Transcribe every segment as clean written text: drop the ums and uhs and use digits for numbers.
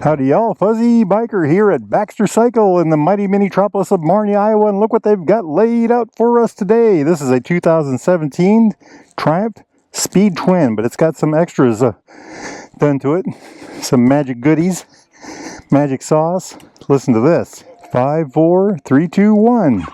Howdy y'all, Fuzzy Biker here at Baxter Cycle in the mighty mini-tropolis of Marnie, Iowa, and look what they've got laid out for us today. This is a 2017 Triumph Speed Twin, but it's got some extras done to it. Some magic goodies, magic sauce. Listen to this. 5, 4, 3, 2, 1.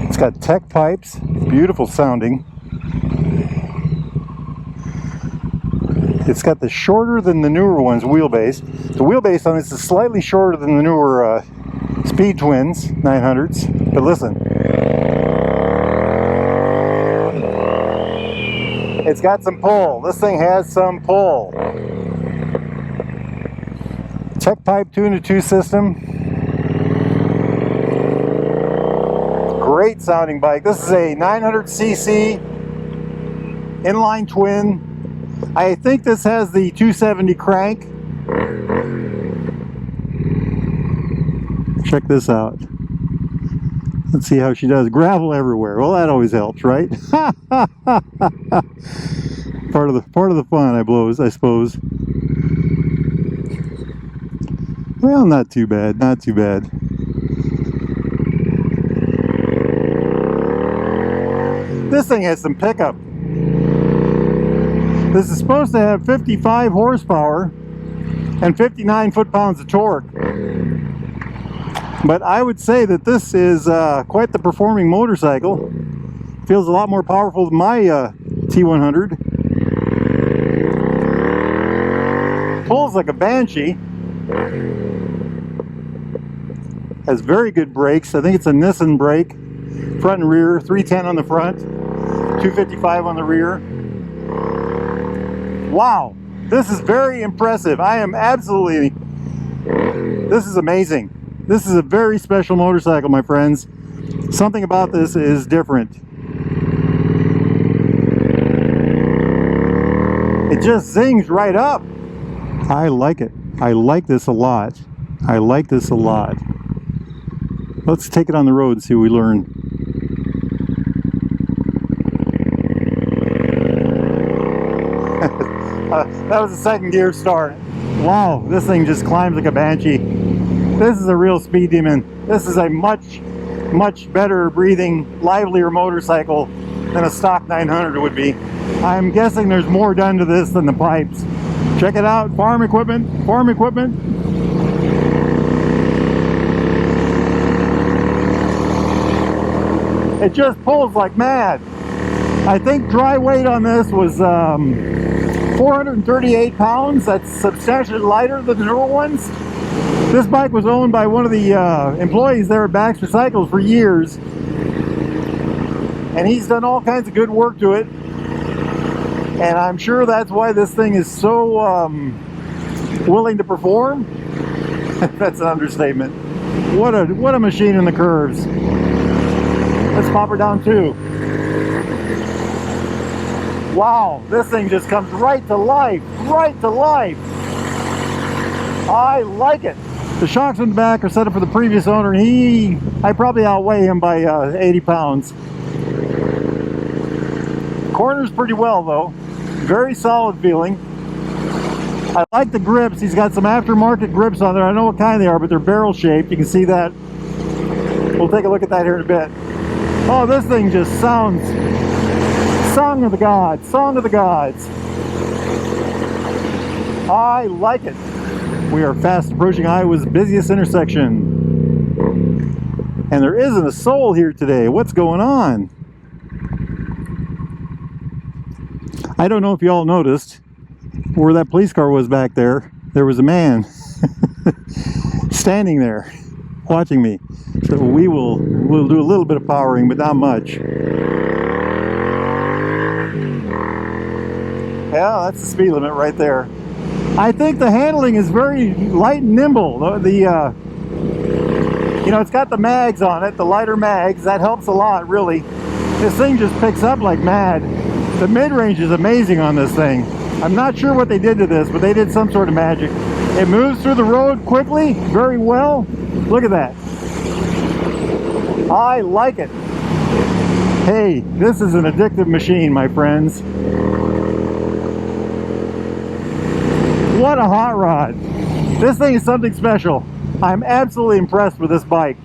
It's got tech pipes, beautiful sounding. It's got the shorter than the newer ones wheelbase. The wheelbase on this is slightly shorter than the newer Speed Twins 900s. But listen, it's got some pull. This thing has some pull. Tech pipe 2-in-2 system. Great sounding bike. This is a 900cc inline twin. I think this has the 270 crank. Check this out. Let's see how she does. Gravel everywhere. Well, that always helps, right? part of the fun, I suppose. Well, not too bad. Not too bad. This thing has some pickup. This is supposed to have 55 horsepower and 59 foot-pounds of torque. But I would say that this is quite the performing motorcycle. Feels a lot more powerful than my T100. Pulls like a banshee. Has very good brakes. I think it's a Nissan brake. Front and rear, 310 on the front, 255 on the rear. Wow, this is very impressive. I am absolutely, this is amazing. This is a very special motorcycle, my friends. Something about this is different. It just zings right up. I like it. I like this a lot. I like this a lot. Let's take it on the road and see what we learn. That was a second gear start. Wow, this thing just climbs like a banshee. This is a real speed demon. This is a much better breathing, livelier motorcycle than a stock 900 would be. I'm guessing there's more done to this than the pipes. Check it out, farm equipment. It just pulls like mad. I think dry weight on this was 438 pounds. That's substantially lighter than the newer ones. This bike was owned by one of the employees there at Baxter Cycles for years, and he's done all kinds of good work to it, and I'm sure that's why this thing is so willing to perform. That's an understatement. What a machine in the curves. Let's pop her down too. Wow, this thing just comes right to life, right to life. I like it. The shocks in the back are set up for the previous owner, and I probably outweigh him by 80 pounds. Corners pretty well though, very solid feeling. I like the grips. He's got some aftermarket grips on there. I don't know what kind they are, but they're barrel shaped. You can see that. We'll take a look at that here in a bit. Oh, this thing just sounds... Song of the gods, song of the gods. I like it. We are fast approaching Iowa's busiest intersection. And there isn't a soul here today. What's going on? I don't know if you all noticed where that police car was back there. There was a man standing there watching me. So we'll do a little bit of powering, but not much. Yeah, that's the speed limit right there. I think the handling is very light and nimble. You know, it's got the mags on it, the lighter mags. That helps a lot, really. This thing just picks up like mad. The mid-range is amazing on this thing. I'm not sure what they did to this, but they did some sort of magic. It moves through the road quickly, very well. Look at that. I like it. Hey, this is an addictive machine, my friends. What a hot rod. This thing is something special. I'm absolutely impressed with this bike.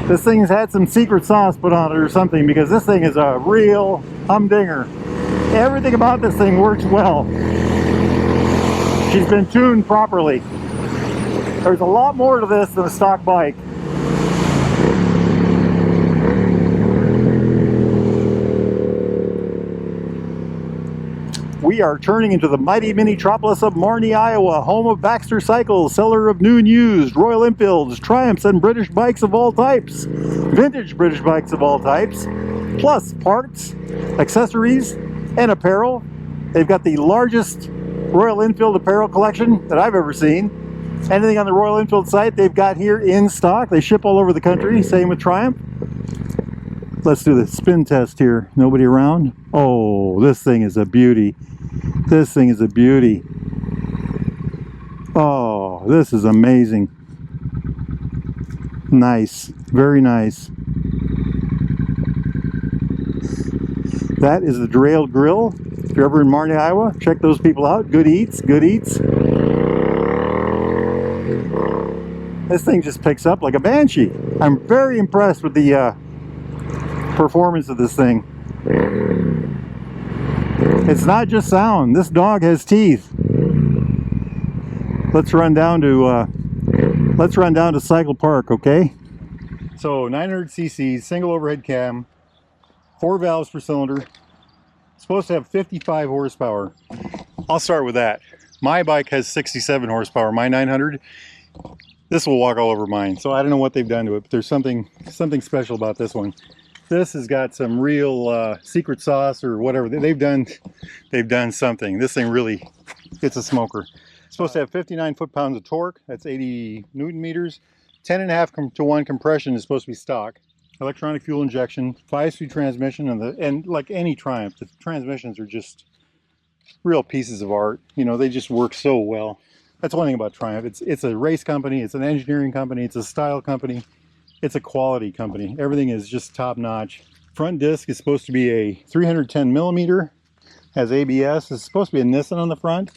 This thing's had some secret sauce put on it or something, because this thing is a real humdinger. Everything about this thing works well. She's been tuned properly. There's a lot more to this than a stock bike. We are turning into the mighty mini-tropolis of Marnie, Iowa, home of Baxter Cycles, seller of new and used, Royal Enfields, Triumphs, and British bikes of all types. Vintage British bikes of all types, plus parts, accessories, and apparel. They've got the largest Royal Enfield apparel collection that I've ever seen. Anything on the Royal Enfield site they've got here in stock. They ship all over the country, same with Triumph. Let's do the spin test here. Nobody around? Oh, this thing is a beauty. This thing is a beauty. Oh, this is amazing. Nice, very nice. That is the Derailed Grill. If you're ever in Marnie, Iowa, check those people out. Good eats, good eats. This thing just picks up like a banshee. I'm very impressed with the performance of this thing. It's not just sound. This dog has teeth. Let's run down to Cycle Park, okay? So 900 cc, single overhead cam, 4 valves per cylinder. Supposed to have 55 horsepower. I'll start with that. My bike has 67 horsepower. My 900. This will walk all over mine. So I don't know what they've done to it, but there's something special about this one. This has got some real secret sauce or whatever. They've done something. This thing really, it's a smoker. It's supposed to have 59 foot-pounds of torque. That's 80 Newton meters. 10.5 to 1 compression is supposed to be stock. Electronic fuel injection, 5-speed transmission, and like any Triumph, the transmissions are just real pieces of art. You know, they just work so well. That's one thing about Triumph. It's a race company, it's an engineering company, it's a style company. It's a quality company. Everything is just top-notch. Front disc is supposed to be a 310 millimeter, has ABS. It's supposed to be a Nissan on the front.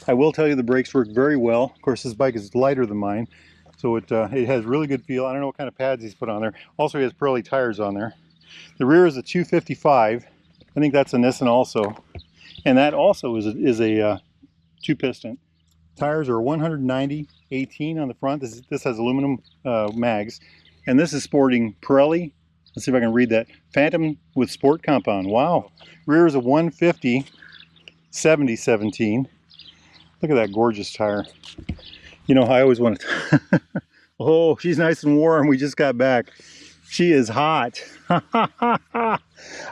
I will tell you the brakes work very well. Of course, this bike is lighter than mine, so it has really good feel. I don't know what kind of pads he's put on there. Also, he has Pirelli tires on there. The rear is a 255. I think that's a Nissan also, and that also is a 2-piston. Tires are 190/18 on the front. This has aluminum mags. And this is sporting Pirelli. Let's see if I can read that. Phantom with sport compound. Wow. Rear is a 150/70/17. Look at that gorgeous tire. You know, I always want to... Oh, she's nice and warm. We just got back. She is hot. I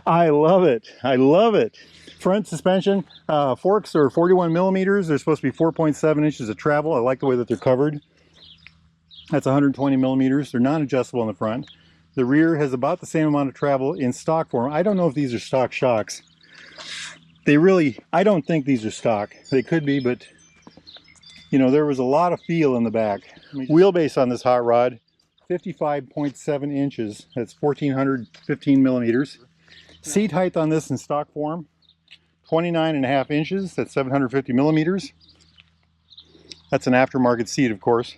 love it. I love it. Front suspension. Forks are 41 millimeters. They're supposed to be 4.7 inches of travel. I like the way that they're covered. That's 120 millimeters. They're non-adjustable in the front. The rear has about the same amount of travel in stock form. I don't know if these are stock shocks. I don't think these are stock. They could be, but you know, there was a lot of feel in the back. Wheelbase on this hot rod, 55.7 inches. That's 1,415 millimeters. Seat height on this in stock form, 29.5 inches. That's 750 millimeters. That's an aftermarket seat, of course.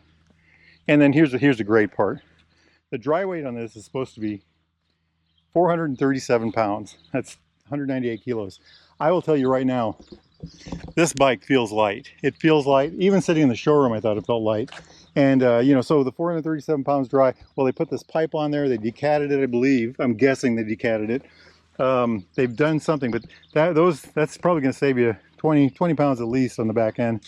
And then here's the great part. The dry weight on this is supposed to be 437 pounds. That's 198 kilos. I will tell you right now, this bike feels light. It feels light. Even sitting in the showroom, I thought it felt light. And, you know, so the 437 pounds dry, well, they put this pipe on there. They decatted it, I believe. I'm guessing they decatted it. They've done something, but that's probably going to save you 20 pounds at least on the back end.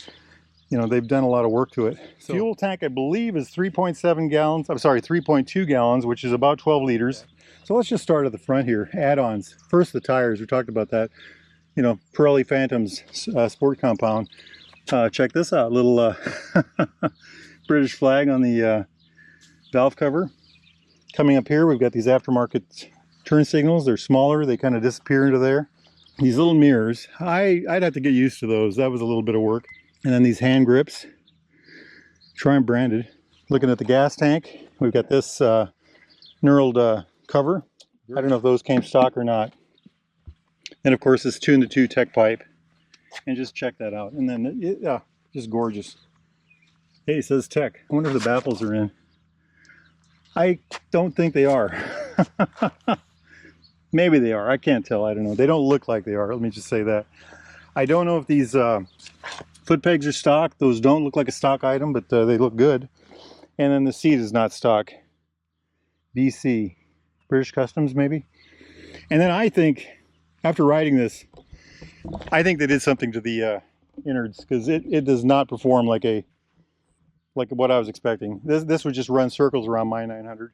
You know, they've done a lot of work to it. So, fuel tank, I believe, is 3.7 gallons. I'm sorry, 3.2 gallons, which is about 12 liters. So let's just start at the front here. Add-ons. First, the tires. We talked about that. You know, Pirelli Phantom's sport compound. Check this out. Little British flag on the valve cover. Coming up here, we've got these aftermarket turn signals. They're smaller. They kind of disappear into there. These little mirrors. I'd have to get used to those. That was a little bit of work. And then these hand grips, Triumph branded. Looking at the gas tank, we've got this knurled cover. I don't know if those came stock or not. And of course this 2-in-2 tech pipe. And just check that out. And then, yeah, just gorgeous. Hey, it says tech. I wonder if the baffles are in. I don't think they are. Maybe they are. I can't tell. I don't know. They don't look like they are. Let me just say that. I don't know if these foot pegs are stock. Those don't look like a stock item, but they look good. And then the seat is not stock. BC. British Customs, maybe? And then I think, after riding this, I think they did something to the innards, because it does not perform like what I was expecting. This would just run circles around my 900.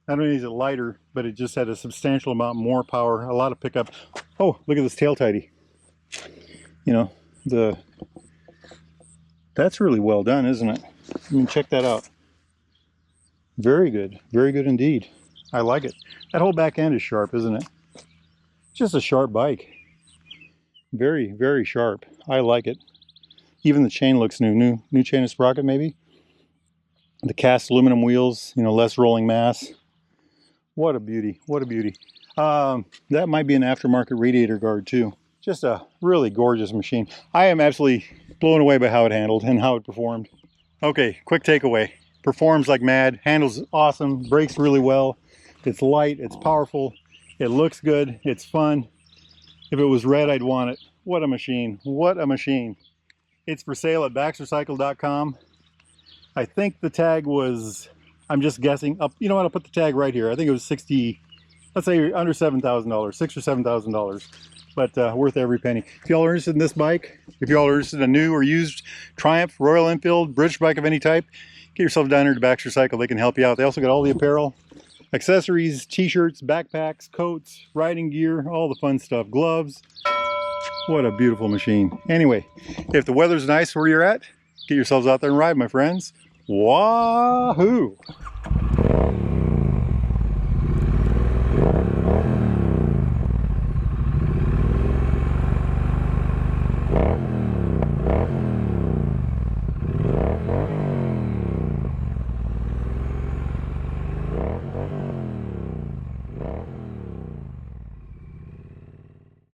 Not only is it lighter, but it just had a substantial amount more power, a lot of pickup. Oh, look at this tail tidy. You know, that's really well done, isn't it? I mean, check that out. Very good indeed. I like it. That whole back end is sharp, isn't it? Just a sharp bike. Very, very sharp. I like it. Even the chain looks new chain and sprocket maybe. The cast aluminum wheels, you know, less rolling mass. What a beauty, what a beauty. That might be an aftermarket radiator guard too. Just a really gorgeous machine. I am absolutely blown away by how it handled and how it performed. Okay, quick takeaway. Performs like mad, handles awesome, brakes really well. It's light, it's powerful, it looks good, it's fun. If it was red, I'd want it. What a machine, what a machine. It's for sale at baxtercycle.com. I think the tag was, I'm just guessing, up. You know what, I'll put the tag right here. I think it was 60, let's say under $7,000, $6,000 or $7,000, but worth every penny. If y'all are interested in this bike, if y'all are interested in a new or used Triumph, Royal Enfield, British bike of any type, get yourself down here to Baxter Cycle. They can help you out. They also got all the apparel, accessories, t-shirts, backpacks, coats, riding gear, all the fun stuff, gloves. What a beautiful machine. Anyway, if the weather's nice where you're at, get yourselves out there and ride, my friends. Wahoo!